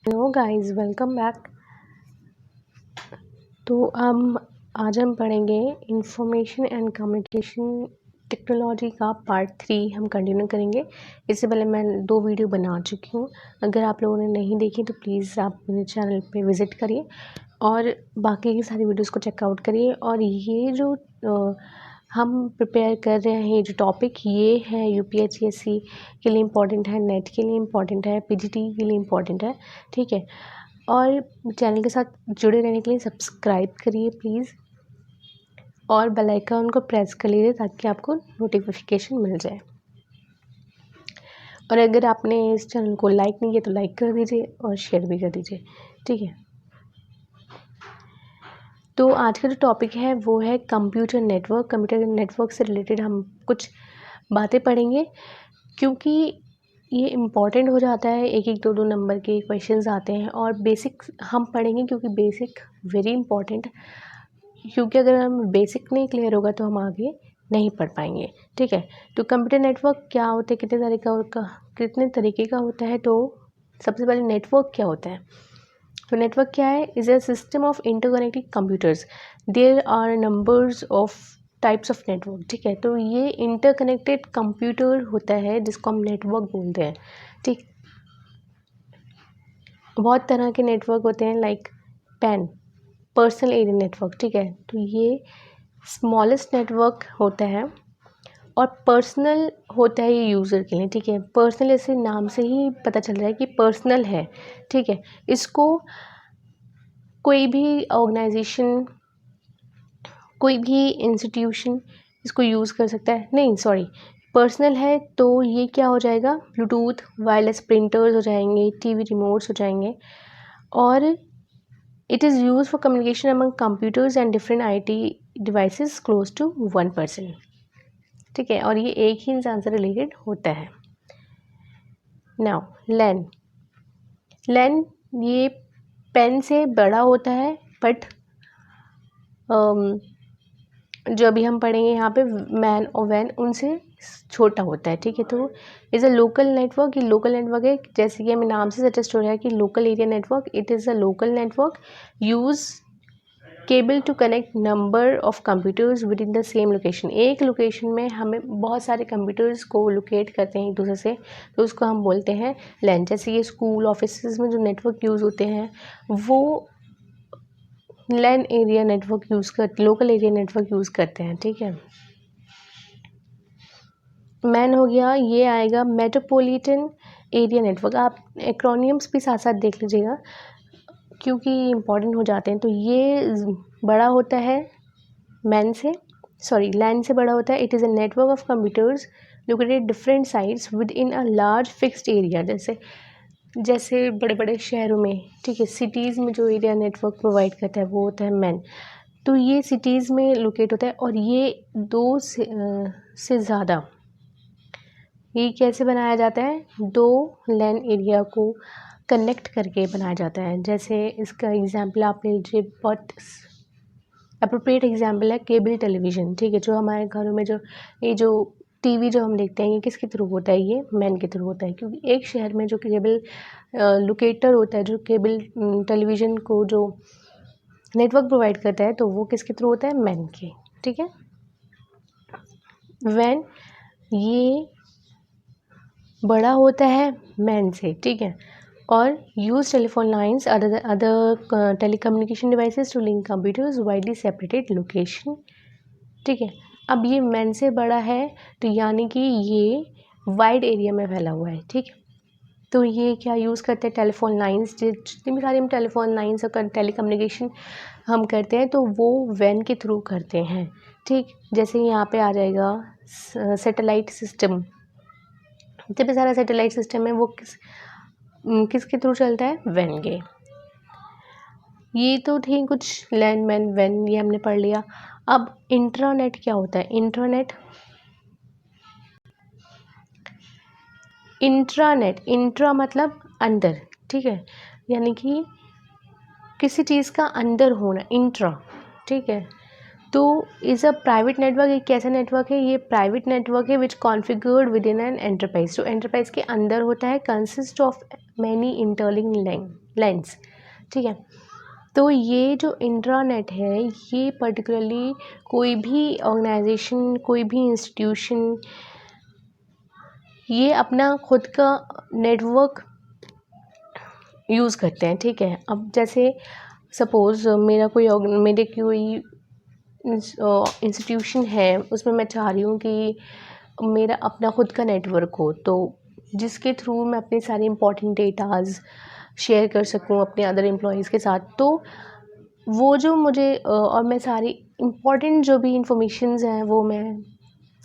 Hello guys, welcome back. तो आज हम पढ़ेंगे इंफॉर्मेशन एंड कम्युनिकेशन टेक्नोलॉजी का पार्ट 3 हम कंटिन्यू करेंगे। इससे पहले मैं 2 वीडियो बना चुकी हूँ। अगर आप लोगों ने नहीं देखी तो प्लीज़ आप मेरे चैनल पे विज़िट करिए और बाकी की सारी वीडियोस को चेकआउट करिए। और ये जो हम प्रिपेयर कर रहे हैं, जो टॉपिक ये है यूपीएससी के लिए इम्पॉर्टेंट है, नेट के लिए इम्पॉर्टेंट है, पीजीटी के लिए इम्पॉर्टेंट है, ठीक है। और चैनल के साथ जुड़े रहने के लिए सब्सक्राइब करिए प्लीज़, और बेल आइकन को प्रेस कर लीजिए ताकि आपको नोटिफिकेशन मिल जाए। और अगर आपने इस चैनल को लाइक नहीं किया तो लाइक कर दीजिए और शेयर भी कर दीजिए, ठीक है। तो आज का जो टॉपिक है वो है कंप्यूटर नेटवर्क। कंप्यूटर नेटवर्क से रिलेटेड हम कुछ बातें पढ़ेंगे, क्योंकि ये इम्पॉर्टेंट हो जाता है। एक एक दो दो नंबर के क्वेश्चंस आते हैं और बेसिक हम पढ़ेंगे, क्योंकि बेसिक वेरी इंपॉर्टेंट। क्योंकि अगर हम बेसिक नहीं क्लियर होगा तो हम आगे नहीं पढ़ पाएंगे, ठीक है। तो कंप्यूटर नेटवर्क क्या होता है, कितने तरीके का होता है। तो सबसे पहले नेटवर्क क्या होता है। तो नेटवर्क क्या है, is a system of interconnected computers. There are numbers of types of network, ठीक है। तो ये इंटरकनेक्टेड कंप्यूटर होता है जिसको हम नेटवर्क बोलते हैं, ठीक। बहुत तरह के नेटवर्क होते हैं, like pan, personal area network, ठीक है। तो ये स्मॉलेस्ट नेटवर्क होता है और पर्सनल होता है ये यूज़र के लिए, ठीक है। पर्सनल ऐसे नाम से ही पता चल रहा है कि पर्सनल है, ठीक है। इसको कोई भी ऑर्गेनाइजेशन, कोई भी इंस्टीट्यूशन इसको यूज़ कर सकता है। नहीं सॉरी, पर्सनल है तो ये क्या हो जाएगा, ब्लूटूथ, वायरलेस प्रिंटर्स हो जाएंगे, टीवी रिमोट्स हो जाएंगे। और it is use for communication among computers and different IT devices close to 1 person, ठीक है। और ये एक ही इंसान से रिलेटेड होता है। नाउ लैन, लैन ये पेन से बड़ा होता है, बट जो अभी हम पढ़ेंगे यहाँ पे मैन और वैन उनसे छोटा होता है, ठीक है। तो इज़ अ लोकल नेटवर्क, ये लोकल नेटवर्क है, जैसे कि हमें नाम से सजेस्ट हो रहा है कि local area network. It is a local network use cable to connect number of computers within the same location. एक लोकेशन में हमें बहुत सारे कंप्यूटर्स को लोकेट करते हैं एक दूसरे से, तो उसको हम बोलते हैं लैन। जैसे ये स्कूल ऑफिस में जो नेटवर्क यूज़ होते हैं वो LAN area network local area network use करते हैं, ठीक है। मैन हो गया, ये आएगा मेट्रोपॉलिटन एरिया नेटवर्क। आप एक्रोनियम्स भी साथ साथ देख लीजिएगा क्योंकि इम्पॉर्टेंट हो जाते हैं। तो ये बड़ा होता है मैन से, सॉरी लैन से बड़ा होता है। It is a network of computers located different sites with in a large fixed area. जैसे बड़े बड़े शहरों में, ठीक है, सिटीज़ में जो एरिया नेटवर्क प्रोवाइड करता है वो होता है मैन। तो ये सिटीज़ में लोकेट होता है और ये 2 से ज़्यादा, ये कैसे बनाया जाता है, 2 लैन एरिया को कनेक्ट करके बनाया जाता है। जैसे इसका एग्जांपल आप ले लीजिए, बहुत अप्रोप्रिएट एग्जांपल है केबल टेलीविज़न, ठीक है। जो हमारे घरों में जो टीवी जो हम देखते हैं ये किसके थ्रू होता है, ये मैन के थ्रू होता है। क्योंकि एक शहर में जो केबल लोकेटर होता है, जो केबल टेलीविज़न को जो नेटवर्क प्रोवाइड करता है, तो वो किसके थ्रू होता है, मैन के, ठीक है। वैन ये बड़ा होता है मैन से, ठीक है। और use telephone lines other telecommunication devices to link computers widely separated location, ठीक है। अब ये मैन से बड़ा है तो यानी कि ये वाइड एरिया में फैला हुआ है, ठीक है। तो ये क्या यूज़ करते हैं, टेलीफोन लाइन्स। जितनी भी सारी हम टेलीफोन लाइन्स और टेलीकम्युनिकेशन हम करते हैं तो वो वैन के थ्रू करते हैं, ठीक। जैसे यहाँ पे आ जाएगा सैटेलाइट सिस्टम। जितने भी सारा सैटेलाइट सिस्टम है वो किसके थ्रू चलता है, वैन के। ये तो थी कुछ लैन मैन वैन, ये हमने पढ़ लिया। अब इंट्रानेट क्या होता है, इंट्रानेट, इंट्रा मतलब अंदर, ठीक है। यानी कि किसी चीज़ का अंदर होना, इंट्रा, ठीक है। तो इज़ अ प्राइवेट नेटवर्क एक कैसा नेटवर्क है, ये प्राइवेट नेटवर्क है which configured with in an enterprise, जो एंटरप्राइज के अंदर होता है, consist of many interlinked lines, ठीक है। तो ये जो इंट्रानेट है ये पर्टिकुलरली कोई भी ऑर्गेनाइजेशन, कोई भी इंस्टीट्यूशन, ये अपना खुद का नेटवर्क यूज़ करते हैं, ठीक है। अब जैसे सपोज़ मेरे कोई इंस्टीट्यूशन है, उसमें मैं चाह रही हूँ कि मेरा अपना खुद का नेटवर्क हो, तो जिसके थ्रू मैं अपने सारे इंपॉर्टेंट डेटाज़ शेयर कर सकूँ अपने अदर एम्प्लॉयज़ के साथ। तो वो जो मुझे और मैं सारी इम्पॉर्टेंट जो भी इंफॉर्मेशंस हैं वो मैं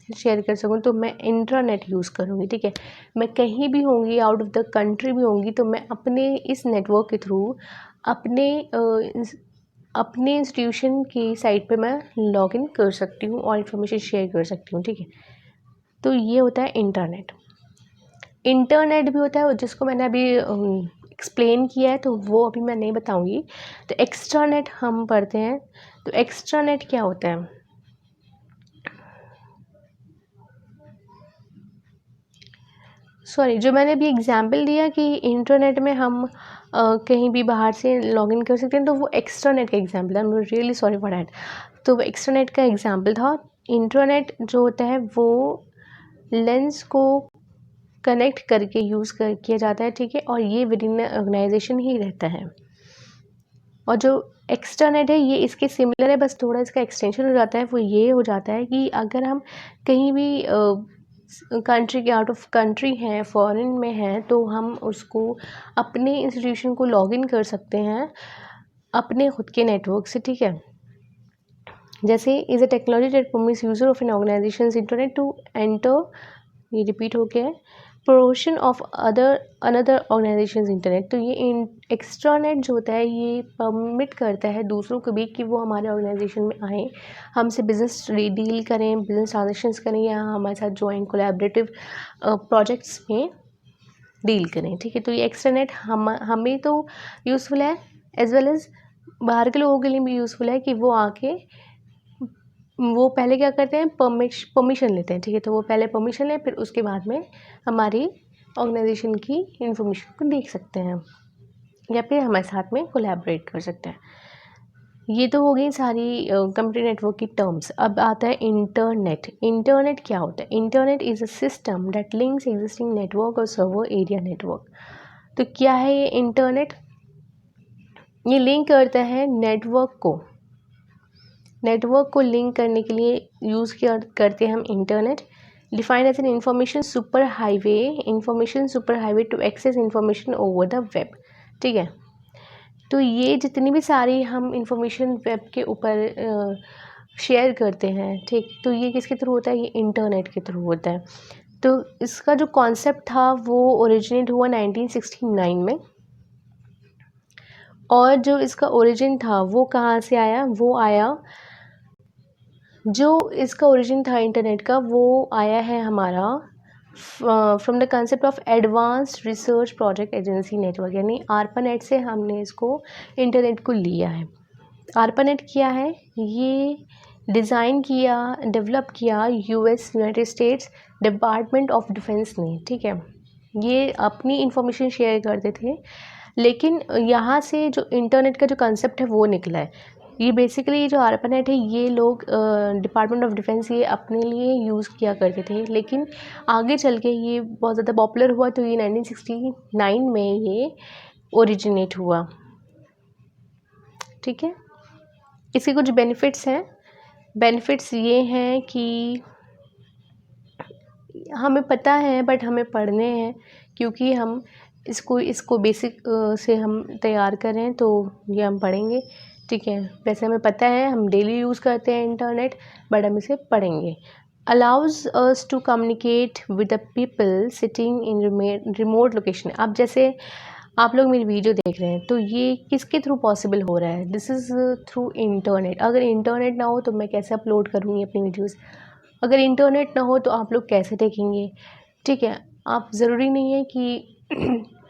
शेयर कर सकूँ, तो मैं इंट्रानेट यूज़ करूँगी, ठीक है। मैं कहीं भी होंगी, आउट ऑफ द कंट्री भी होंगी, तो मैं अपने इस नेटवर्क के थ्रू अपने इंस्टीट्यूशन की साइट पे मैं लॉगिन कर सकती हूँ और इन्फॉर्मेशन शेयर कर सकती हूँ, ठीक है। तो ये होता है इंटरनेट। इंटरनेट भी होता है जिसको मैंने अभी एक्सप्लेन किया है, तो वो अभी मैं नहीं बताऊँगी। तो एक्स्ट्रानेट हम पढ़ते हैं। तो एक्स्ट्रानेट क्या होता है? सॉरी, जो मैंने अभी एग्जांपल दिया कि इंटरनेट में हम कहीं भी बाहर से लॉगिन कर सकते हैं, तो वो एक्स्ट्रानेट का एग्जांपल है। I am really sorry for that. तो वो एक्स्ट्रानेट का एग्जांपल था। इंटरनेट जो होता है वो लेंस को कनेक्ट करके यूज़ किया जाता है, ठीक है, और ये विद इन ऑर्गेनाइजेशन ही रहता है। और जो एक्स्ट्रानेट है ये इसके सिमिलर है, बस थोड़ा इसका एक्सटेंशन हो जाता है। वो ये हो जाता है कि अगर हम कहीं भी कंट्री के आउट ऑफ कंट्री हैं, फॉरेन में हैं, तो हम उसको अपने इंस्टीट्यूशन को लॉगिन कर सकते हैं अपने खुद के नेटवर्क से, ठीक है। जैसे is a technology that permits user of an organisation's internet to enter, ये रिपीट हो गया है, portion of another organisation's internet. तो ये एक्स्ट्रानेट जो होता है ये परमिट करता है दूसरों को भी कि वो हमारे ऑर्गेनाइजेशन में आएँ, हमसे बिज़नेस डील करें, बिज़नेस ट्रांजेक्शन्स करें, या हमारे साथ जॉइंट कोलैबोरेटिव प्रोजेक्ट्स में डील करें, ठीक है। तो ये एक्स्ट्रानेट हमें तो यूज़फुल है, एज़ वेल एज़ बाहर के लोगों के लिए भी यूज़फुल है कि वो आके वो पहले क्या करते हैं, परमिशन लेते हैं, ठीक है। तो वो पहले परमिशन लें, फिर उसके बाद में हमारी ऑर्गेनाइजेशन की इंफॉर्मेशन को देख सकते हैं या फिर हमारे साथ में कोलैबोरेट कर सकते हैं। ये तो हो गई सारी कंप्यूटर नेटवर्क की टर्म्स। अब आता है इंटरनेट। इंटरनेट क्या होता है? Internet is a system that links existing network और सर्वर एरिया नेटवर्क। तो क्या है ये इंटरनेट? ये लिंक करता है नेटवर्क को लिंक करने के लिए यूज़ करते हैं हम internet. Defined as an information super highway to access information over the web, ठीक है। तो ये जितनी भी सारी हम इंफॉर्मेशन वेब के ऊपर शेयर करते हैं, ठीक, तो ये किसके थ्रू होता है? ये इंटरनेट के थ्रू होता है। तो इसका जो कॉन्सेप्ट था वो ओरिजिनेट हुआ 1969 में, और जो इसका ओरिजिन था वो कहाँ से आया? जो इसका ओरिजिन था इंटरनेट का, वो आया है हमारा from the concept of advanced research project agency network, यानी आरपानेट से हमने इसको इंटरनेट को लिया है। आरपानेट क्या है? ये डिज़ाइन किया, डेवलप किया United states department of defence ने, ठीक है। ये अपनी इंफॉर्मेशन शेयर करते थे, लेकिन यहाँ से जो इंटरनेट का जो कंसेप्ट है वो निकला है। ये बेसिकली जो आरपानेट है ये लोग डिपार्टमेंट ऑफ डिफेंस ये अपने लिए यूज़ किया करते थे, लेकिन आगे चल के ये बहुत ज़्यादा पॉपुलर हुआ, तो ये 1969 में ये ओरिजिनेट हुआ, ठीक है। इसके कुछ बेनिफिट्स हैं। बेनिफिट्स ये हैं कि हमें पता है, बट हमें पढ़ने हैं, क्योंकि हम इसको बेसिक से हम तैयार करें तो ये हम पढ़ेंगे, ठीक है। वैसे हमें पता है, हम डेली यूज़ करते हैं इंटरनेट, बट हम इसे पढ़ेंगे। Allows us to communicate with the people sitting in remote location. अब जैसे आप लोग मेरी वीडियो देख रहे हैं, तो ये किसके थ्रू पॉसिबल हो रहा है? This is through internet. अगर इंटरनेट ना हो तो मैं कैसे अपलोड करूँगी अपनी वीडियोज़? अगर इंटरनेट ना हो तो आप लोग कैसे देखेंगे, ठीक है। आप ज़रूरी नहीं है कि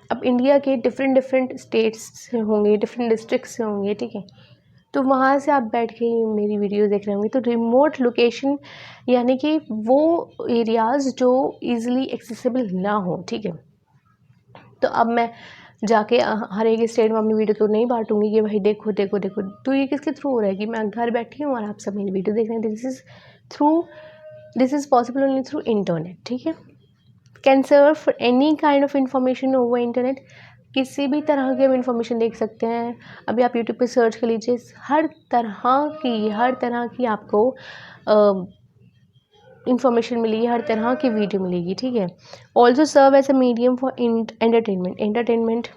अब इंडिया के डिफरेंट स्टेट्स से होंगे, डिफरेंट डिस्ट्रिक्ट से होंगे, ठीक है। तो वहाँ से आप बैठ के मेरी वीडियो देख रहे होंगे। तो रिमोट लोकेशन यानी कि वो एरियाज़ जो ईज़िली एक्सेसिबल ना हो, ठीक है। तो अब मैं जाके हर एक स्टेट में अपनी वीडियो तो नहीं बांटूंगी कि भाई देखो देखो देखो। तो ये किसके थ्रू हो रहा है कि मैं घर बैठी हूँ और आप सब मेरी वीडियो देख रहे हैं। This is possible only through internet, ठीक है। Can serve any kind of information over internet, किसी भी तरह की हम इंफॉर्मेशन देख सकते हैं। अभी आप यूट्यूब पे सर्च कर लीजिए, हर तरह की आपको इंफॉर्मेशन मिलेगी, हर तरह की वीडियो मिलेगी, ठीक है। Also serve as a medium for entertainment.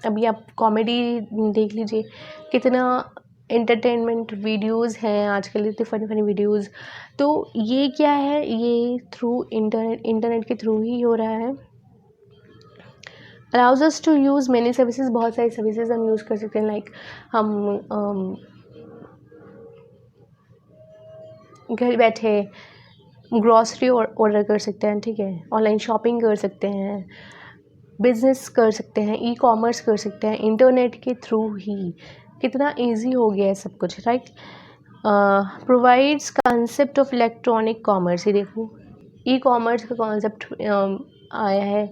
अभी आप कॉमेडी देख लीजिए, कितना एंटरटेनमेंट वीडियोस हैं आजकल, इतने फनी फनी वीडियोस। तो ये क्या है, ये थ्रू इंटरनेट के थ्रू ही हो रहा है। Allows us to use many services, बहुत सारी सर्विसेज हम यूज़ कर सकते हैं। लाइक हम घर बैठे ग्रॉसरी ऑर्डर कर सकते हैं, ठीक है। ऑनलाइन शॉपिंग कर सकते हैं, बिजनेस कर सकते हैं, ई कॉमर्स कर सकते हैं इंटरनेट के थ्रू ही। कितना इजी हो गया है सब कुछ, right. Provides concept of electronic commerce. ये देखो, ई कॉमर्स का कॉन्सेप्ट आया है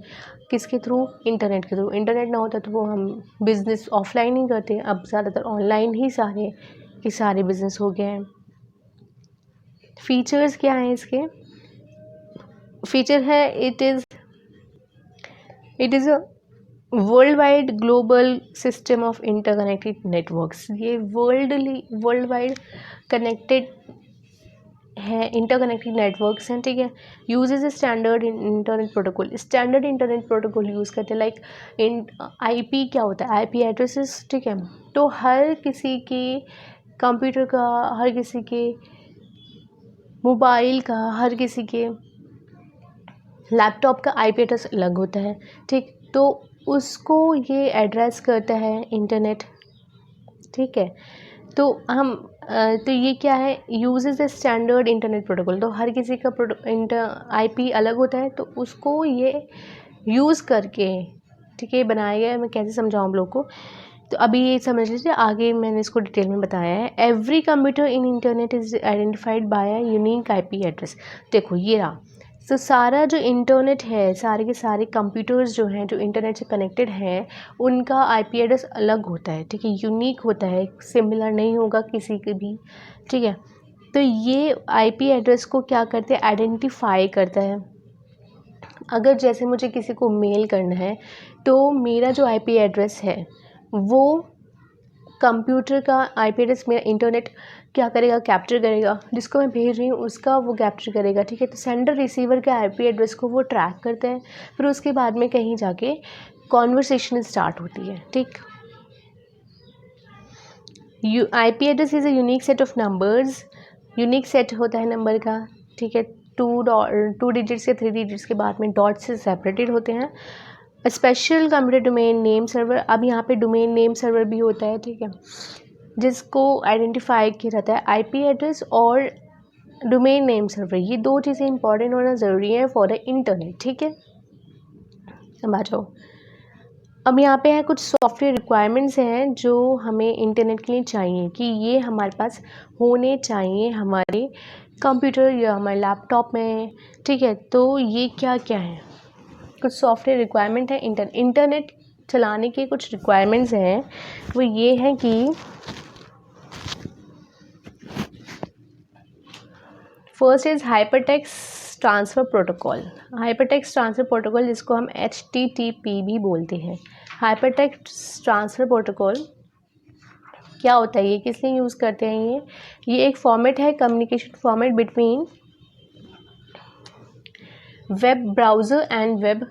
किसके थ्रू, इंटरनेट के थ्रू। इंटरनेट ना होता तो वो हम बिज़नेस ऑफलाइन ही करते, अब ज़्यादातर ऑनलाइन ही सारे बिज़नेस हो गए हैं। फीचर्स क्या हैं इसके, फीचर है it is a world wide global system of interconnected networks. ये वर्ल्ड वाइड कनेक्टेड है, इंटरकनेक्टेड नेटवर्क्स हैं, ठीक है। Uses standard internet protocol, standard internet protocol use करते हैं। लाइक आईपी क्या होता है, आईपी एड्रेसेस, ठीक है। तो हर किसी के कंप्यूटर का, हर किसी के मोबाइल का, हर किसी के लैपटॉप का आईपी एड्रेस अलग होता है, ठीक। तो उसको ये एड्रेस करता है इंटरनेट, ठीक है। तो तो ये क्या है, uses the standard internet protocol. तो हर किसी का आईपी अलग होता है, तो उसको ये यूज़ करके, ठीक है, बनाया गया है। मैं कैसे समझाऊँ आप लोग को, तो अभी ये समझ लीजिए, आगे मैंने इसको डिटेल में बताया है। Every computer in internet is identified by a unique IP address. देखो ये रहा, तो सारा जो इंटरनेट है, सारे के सारे कंप्यूटर्स जो हैं, जो इंटरनेट से कनेक्टेड हैं, उनका आईपी एड्रेस अलग होता है, ठीक है, यूनिक होता है, सिमिलर नहीं होगा किसी के भी, ठीक है। तो ये आईपी एड्रेस को क्या करते हैं, आइडेंटिफाई करता है। अगर जैसे मुझे किसी को मेल करना है, तो मेरा जो आईपी एड्रेस है वो कंप्यूटर का आईपी एड्रेस मेरा इंटरनेट क्या करेगा, कैप्चर करेगा, जिसको मैं भेज रही हूँ उसका वो कैप्चर करेगा, ठीक है। तो सेंडर रिसीवर के आईपी एड्रेस को वो ट्रैक करते हैं, फिर उसके बाद में कहीं जाके कॉन्वर्सेशन स्टार्ट होती है, ठीक। IP address is a unique set of numbers, unique set होता है नंबर का, ठीक है। 2 डिजिट्स या 3 डिजिट्स के बाद में डॉट से सेपरेटेड होते हैं। Special computer domain name server, अब यहाँ पे डोमेन नेम सर्वर भी होता है, ठीक है, जिसको आइडेंटिफाई किया जाता है। आईपी एड्रेस और डोमेन नेम सर्वर, ये 2 चीज़ें इंपॉर्टेंट होना ज़रूरी है फॉर द इंटरनेट, ठीक है। अब आ जाओ, अब यहाँ पे है कुछ सॉफ्टवेयर रिक्वायरमेंट्स हैं जो हमें इंटरनेट के लिए चाहिए, कि ये हमारे पास होने चाहिए हमारे कंप्यूटर या हमारे लैपटॉप में, ठीक है। तो ये क्या क्या है, कुछ सॉफ्टवेयर रिक्वायरमेंट है इंटरनेट चलाने के, कुछ रिक्वायरमेंट्स हैं, वो ये हैं कि first is hypertext transfer protocol. Hypertext transfer protocol जिसको हम HTTP भी बोलते हैं। हाइपरटेक्स्ट ट्रांसफ़र प्रोटोकॉल क्या होता है, ये किस लिए यूज़ करते हैं, ये एक फॉर्मेट है, communication format between web browser and web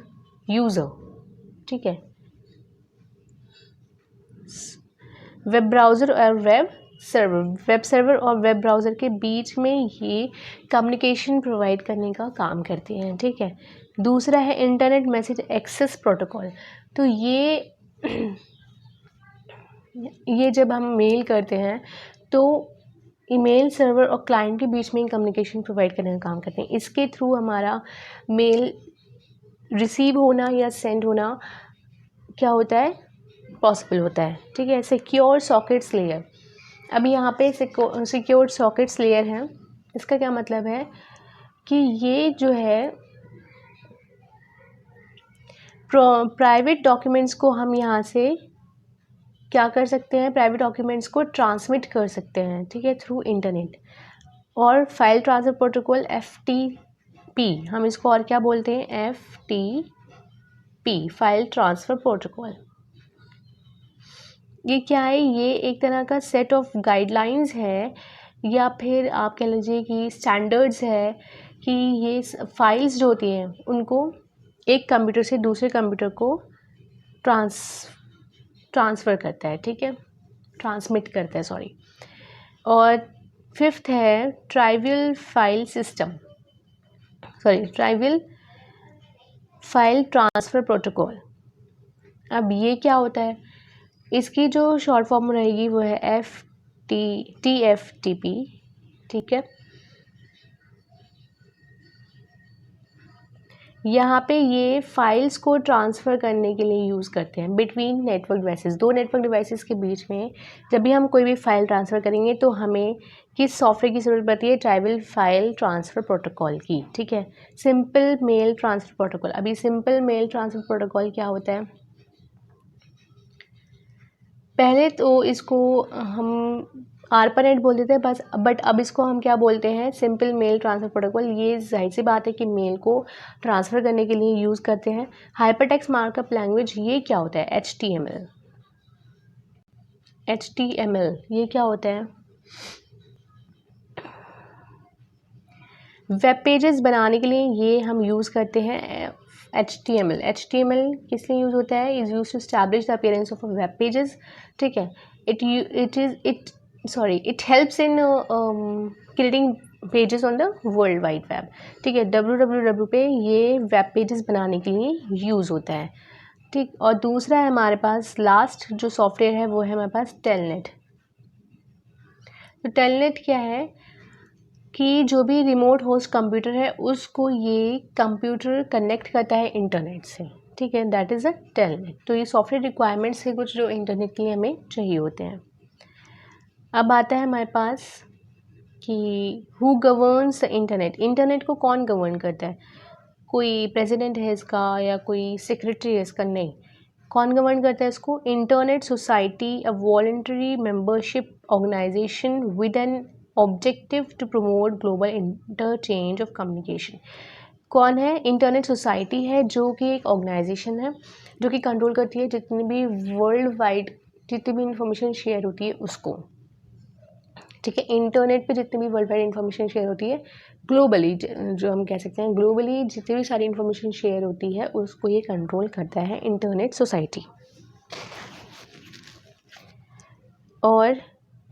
user, ठीक है। वेब ब्राउज़र और वेब सर्वर और वेब ब्राउज़र के बीच में ये कम्युनिकेशन प्रोवाइड करने का काम करते हैं, ठीक है। दूसरा है इंटरनेट मैसेज एक्सेस प्रोटोकॉल। तो ये जब हम मेल करते हैं तो ईमेल सर्वर और क्लाइंट के बीच में कम्युनिकेशन प्रोवाइड करने का काम करते हैं। इसके थ्रू हमारा मेल रिसीव होना या सेंड होना क्या होता है, पॉसिबल होता है, ठीक है। सिक्योर सॉकेट्स लेयर, अभी यहाँ पे सिक्योर्ड सॉकेट्स लेयर है। इसका क्या मतलब है कि ये जो है प्राइवेट डॉक्यूमेंट्स को हम यहाँ से क्या कर सकते हैं, प्राइवेट डॉक्यूमेंट्स को ट्रांसमिट कर सकते हैं, ठीक है, थ्रू इंटरनेट। और फाइल ट्रांसफर प्रोटोकॉल FTP, हम इसको और क्या बोलते हैं, FTP, फाइल ट्रांसफ़र प्रोटोकॉल। ये क्या है, ये एक तरह का सेट ऑफ गाइडलाइंस है या फिर आप कह लीजिए कि स्टैंडर्ड्स है कि ये फाइल्स जो होती हैं उनको एक कंप्यूटर से दूसरे कंप्यूटर को ट्रांसफ़र करता है, ठीक है, ट्रांसमिट करता है, सॉरी। और फिफ्थ है ट्राइवियल फाइल ट्रांसफ़र प्रोटोकॉल। अब ये क्या होता है, इसकी जो शॉर्ट फॉर्म रहेगी वो है TFTP, ठीक है। यहाँ पे ये फाइल्स को ट्रांसफ़र करने के लिए यूज़ करते हैं बिटवीन नेटवर्क डिवाइसेस, दो नेटवर्क डिवाइसेस के बीच में। जब भी हम कोई भी फाइल ट्रांसफ़र करेंगे तो हमें किस सॉफ्टवेयर की ज़रूरत पड़ती है, ट्राइवियल फाइल ट्रांसफ़र प्रोटोकॉल की, ठीक है। Simple mail transfer protocol. अभी सिंपल मेल ट्रांसफ़र प्रोटोकॉल क्या होता है, पहले तो इसको हम ARPANET बोलते थे बस, बट अब इसको हम क्या बोलते हैं, सिंपल मेल ट्रांसफ़र प्रोटोकॉल। ये जाहिर सी बात है कि मेल को ट्रांसफ़र करने के लिए यूज़ करते हैं। हाइपरटेक्स्ट मार्कअप लैंग्वेज, ये क्या होता है, HTML, ये क्या होता है, वेब पेजेस बनाने के लिए ये हम यूज़ करते हैं HTML किस लिए यूज़ होता है, is use to establish the appearance of web pages, ठीक है। It helps in creating pages on the world wide web, ठीक है। www पे ये वेब पेजेस बनाने के लिए यूज़ होता है, ठीक। और दूसरा है हमारे पास लास्ट जो सॉफ्टवेयर है वो है हमारे पास टेलनेट। तो टेलनेट क्या है कि जो भी रिमोट होस्ट कंप्यूटर है उसको ये कंप्यूटर कनेक्ट करता है इंटरनेट से, ठीक है, दैट इज़ अ टेलनेट। तो ये सॉफ्टवेयर रिक्वायरमेंट्स है कुछ जो इंटरनेट के लिए हमें चाहिए होते हैं। अब आता है हमारे पास कि हु गवर्न्स द इंटरनेट को कौन गवर्न करता है, कोई प्रेसिडेंट है इसका या कोई सेक्रेटरी है इसका, नहीं। कौन गवर्न करता है इसको, internet society, a voluntary membership organisation with an objective to promote global interchange of communication. कौन है, इंटरनेट सोसाइटी है जो कि एक ऑर्गेनाइजेशन है जो कि कंट्रोल करती है जितनी भी वर्ल्ड वाइड जितनी भी इंफॉर्मेशन शेयर होती है उसको, ठीक है। इंटरनेट पे जितनी भी वर्ल्ड वाइड इंफॉर्मेशन शेयर होती है ग्लोबली, जो हम कह सकते हैं ग्लोबली जितनी भी सारी इंफॉर्मेशन शेयर होती है उसको ये कंट्रोल करता है इंटरनेट सोसाइटी। और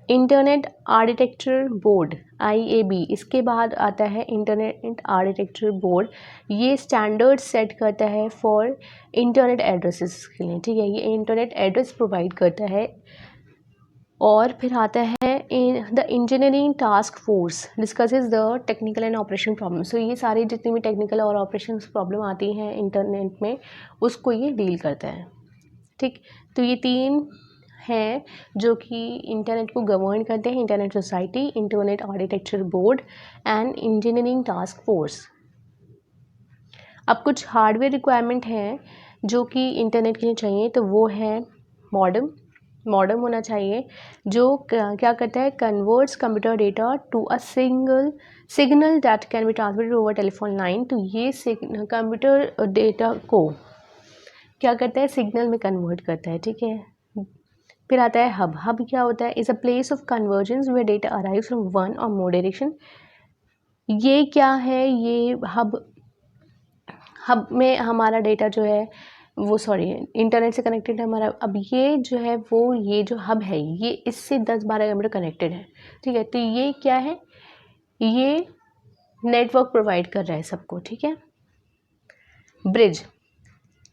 इंटरनेट आर्किटेक्चर बोर्ड IAB, इसके बाद आता है इंटरनेट आर्किटेक्चर बोर्ड। ये स्टैंडर्ड सेट करता है फॉर इंटरनेट एड्रेसेस के लिए, ठीक है। ये इंटरनेट एड्रेस प्रोवाइड करता है। और फिर आता है the engineering task force discusses the technical and operation problem. So ये सारी जितनी भी टेक्निकल और ऑपरेशन प्रॉब्लम आती हैं इंटरनेट में उसको ये डील करता है, ठीक। तो ये तीन हैं जो कि इंटरनेट को गवर्न करते हैं, internet society, internet architecture board and engineering task force. अब कुछ हार्डवेयर रिक्वायरमेंट हैं जो कि इंटरनेट के लिए चाहिए, तो वो है मॉडेम होना चाहिए जो क्या करता है, converts computer data to a signal that can be transmitted over telephone line. तो ये कंप्यूटर डेटा को क्या करता है, सिग्नल में कन्वर्ट करता है, ठीक है। फिर आता है हब क्या होता है, is a place of convergence where data arrives from one or more direction. ये क्या है, ये हब में हमारा डेटा जो है वो इंटरनेट से कनेक्टेड है हमारा। अब ये जो है वो ये जो हब है ये इससे 10-12 किलोमीटर कनेक्टेड है, ठीक है। तो ये क्या है, ये नेटवर्क प्रोवाइड कर रहा है सबको, ठीक है। ब्रिज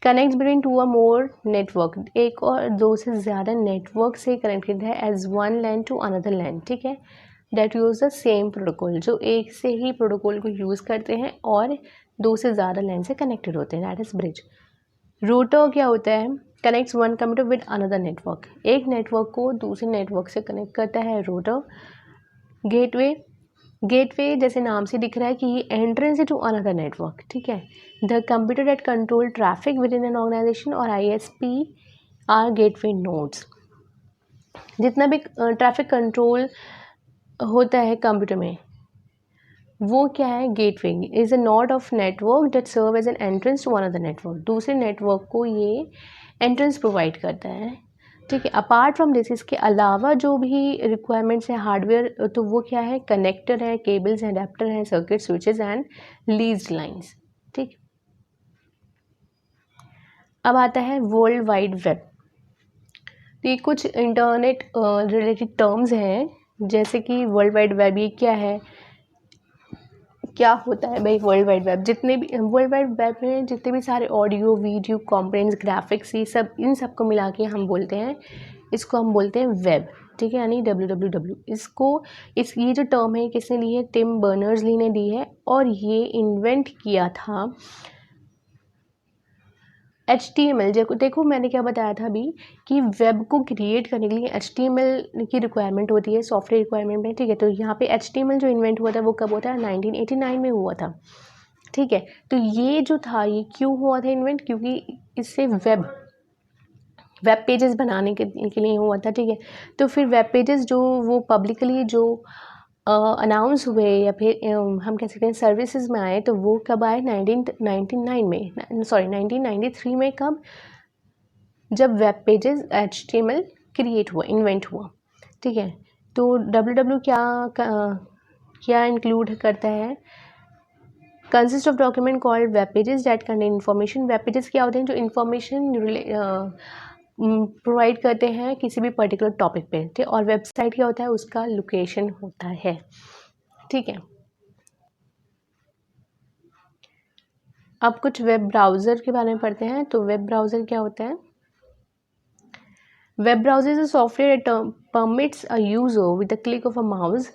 कनेक्ट बिटवीन टू और मोर नेटवर्क, एक और दो से ज़्यादा नेटवर्क से कनेक्टेड है as one LAN to another LAN, ठीक है। That use the same protocol, जो एक से ही प्रोटोकॉल को यूज़ करते हैं और दो से ज़्यादा लैन से कनेक्टेड होते हैं, दैट इज़ ब्रिज। रूटर क्या होता है, connects one computer with another network, एक नेटवर्क को दूसरे नेटवर्क से कनेक्ट करता है रूटर। गेटवे, गेटवे जैसे नाम से दिख रहा है कि ये एंट्रेंस है टू अनदर नेटवर्क, ठीक है। The computer that control traffic with in an organisation or ISP are gateway nodes. जितना भी ट्रैफिक कंट्रोल होता है कंप्यूटर में वो क्या है, gateway is a node of network that serve as an entrance to another network, दूसरे network को ये एंट्रेंस प्रोवाइड करता है, ठीक है। अपार्ट फ्रॉम दिस, इसके अलावा जो भी रिक्वायरमेंट्स है हार्डवेयर, तो वो क्या है, कनेक्टर है, केबल्स हैं, अडेप्टर हैं, circuit switches and leased lines, ठीक। अब आता है वर्ल्ड वाइड वेब। तो ये कुछ इंटरनेट रिलेटेड टर्म्स हैं, जैसे कि वर्ल्ड वाइड वेब ये क्या है, क्या होता है भाई वर्ल्ड वाइड वेब। जितने भी वर्ल्ड वाइड वेब में जितने भी सारे ऑडियो वीडियो कंपोनेंट्स ग्राफिक्स ये सब, इन सब को मिला के हम बोलते हैं, इसको हम बोलते हैं वेब, ठीक है, यानी WWW। ये जो टर्म है किसने ली है, टिम बर्नर्स-ली ने दी है, और ये इन्वेंट किया था HTML। देखो मैंने क्या बताया था अभी कि वेब को क्रिएट करने के लिए HTML की रिक्वायरमेंट होती है, सॉफ्टवेयर रिक्वायरमेंट में, ठीक है। तो यहाँ पे HTML जो इन्वेंट हुआ था वो कब हुआ था, 1989 में हुआ था, ठीक है। तो ये जो था ये क्यों हुआ था इन्वेंट, क्योंकि इससे वेब पेजेस बनाने के लिए हुआ था, ठीक है। तो फिर वेब पेजेस जो वो पब्लिकली जो अनाउंस हुए या फिर हम कह सकते हैं सर्विसेज में आए, तो वो कब आए, 1993 में। कब, जब वेब पेजेस HTML क्रिएट हुआ, इन्वेंट हुआ, ठीक है। तो WW क्या इंक्लूड करता है, consist of document called web pages that contain information. Web pages क्या होते हैं, जो इन्फॉर्मेशन प्रोवाइड करते हैं किसी भी पर्टिकुलर टॉपिक पे, ठीक। और वेबसाइट क्या होता है, उसका लोकेशन होता है, ठीक है। अब कुछ वेब ब्राउज़र के बारे में पढ़ते हैं। तो वेब ब्राउज़र क्या होता है, web browser is a software that permits a user with a click of a mouse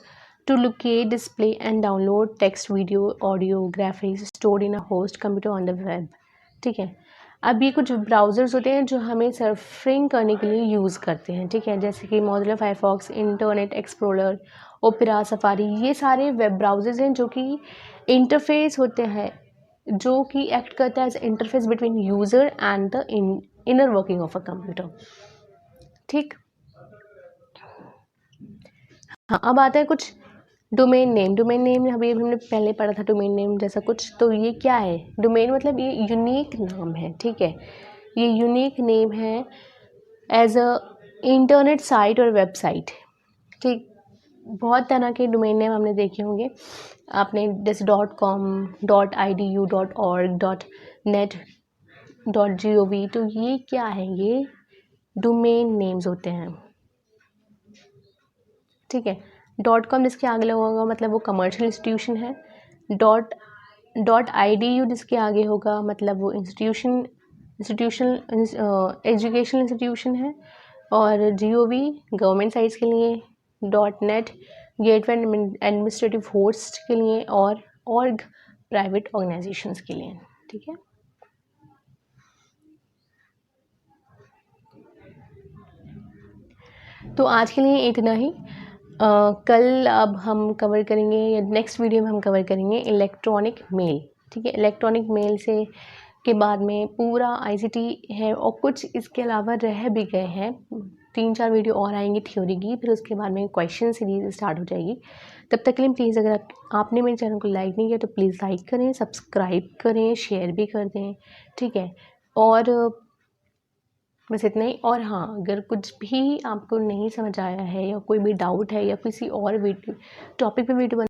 to locate, display and download text, video, audio, graphics stored in a host computer on the web, ठीक है। अब ये कुछ browsers होते हैं जो हमें surfing करने के लिए यूज़ करते हैं, ठीक है, जैसे कि Mozilla Firefox, internet explorer, opera, safari. ये सारे वेब ब्राउज़र्स हैं जो कि इंटरफेस होते हैं, जो कि एक्ट करता है as interface between user and the inner working of a computer, ठीक। हाँ, अब आता है कुछ डोमेन नेम। डोमेन नेम अभी हमने पहले पढ़ा था, डोमेन नेम जैसा कुछ। तो ये क्या है, डोमेन मतलब ये यूनिक नाम है, ठीक है। ये यूनिक नेम है एज अ इंटरनेट साइट और वेबसाइट, ठीक। बहुत तरह के डोमेन नेम हमने देखे होंगे आपने, जैसे .com, .edu, .org, .net, .gov। तो ये क्या है, ये डोमेन नेम्स होते हैं, ठीक है। .com जिसके आगे लगा होगा मतलब वो कमर्शियल इंस्टीट्यूशन है। .edu जिसके आगे होगा मतलब वो इंस्टीट्यूशनल एजुकेशनल इंस्टीट्यूशन है। और GOV गवर्नमेंट साइट्स के लिए, .net गेटवे एडमिनिस्ट्रेटिव होस्ट के लिए, और org प्राइवेट ऑर्गेनाइजेशंस के लिए, ठीक है। तो आज के लिए इतना ही। कल अब हम कवर करेंगे, या नेक्स्ट वीडियो में हम कवर करेंगे इलेक्ट्रॉनिक मेल, ठीक है। इलेक्ट्रॉनिक मेल से के बाद में पूरा ICT है, और कुछ इसके अलावा रह भी गए हैं, 3-4 वीडियो और आएंगी थ्योरी की, फिर उसके बाद में क्वेश्चन सीरीज स्टार्ट हो जाएगी। तब तक के लिए प्लीज़, अगर आपने मेरे चैनल को लाइक नहीं किया तो प्लीज़ लाइक करें, सब्सक्राइब करें, शेयर भी कर दें, ठीक है। और बस इतना ही। और हाँ, अगर कुछ भी आपको नहीं समझ आया है या कोई भी डाउट है या किसी और वीडियो टॉपिक पे वीडियो